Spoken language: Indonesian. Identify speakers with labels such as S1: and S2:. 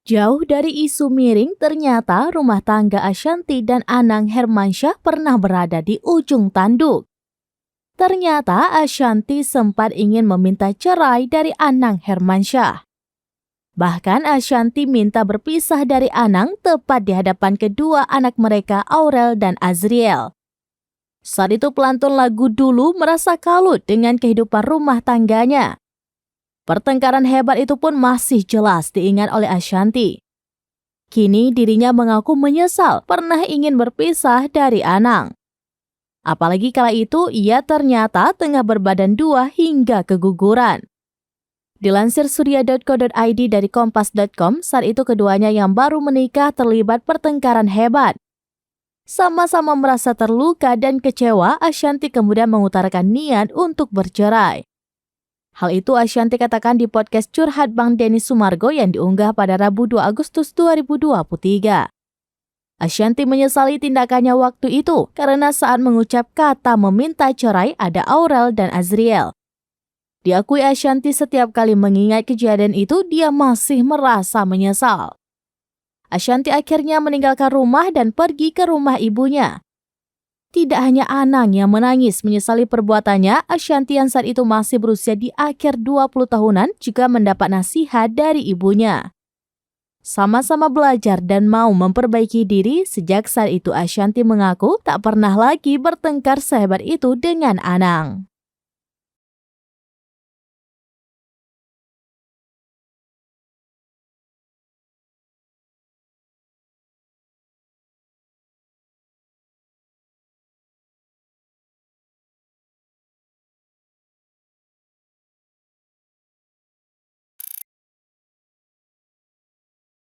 S1: Jauh dari isu miring, ternyata rumah tangga Ashanti dan Anang Hermansyah pernah berada di ujung tanduk. Ternyata Ashanti sempat ingin meminta cerai dari Anang Hermansyah. Bahkan Ashanti minta berpisah dari Anang tepat di hadapan kedua anak mereka Aurel dan Azriel. Saat itu pelantun lagu Dulu merasa kalut dengan kehidupan rumah tangganya. Pertengkaran hebat itu pun masih jelas diingat oleh Ashanti. Kini dirinya mengaku menyesal pernah ingin berpisah dari Anang. Apalagi kala itu ia ternyata tengah berbadan dua hingga keguguran. Dilansir surya.co.id dari kompas.com, saat itu keduanya yang baru menikah terlibat pertengkaran hebat. Sama-sama merasa terluka dan kecewa, Ashanti kemudian mengutarakan niat untuk bercerai. Hal itu Ashanti katakan di podcast Curhat Bang Denny Sumargo yang diunggah pada Rabu 2 Agustus 2023. Ashanti menyesali tindakannya waktu itu karena saat mengucap kata meminta cerai ada Aurel dan Azriel. Diakui Ashanti setiap kali mengingat kejadian itu dia masih merasa menyesal. Ashanti akhirnya meninggalkan rumah dan pergi ke rumah ibunya. Tidak hanya Anang yang menangis menyesali perbuatannya, Ashanti yang saat itu masih berusia di akhir 20 tahunan juga mendapat nasihat dari ibunya. Sama-sama belajar dan mau memperbaiki diri, sejak saat itu Ashanti mengaku tak pernah lagi bertengkar sehebat itu dengan Anang.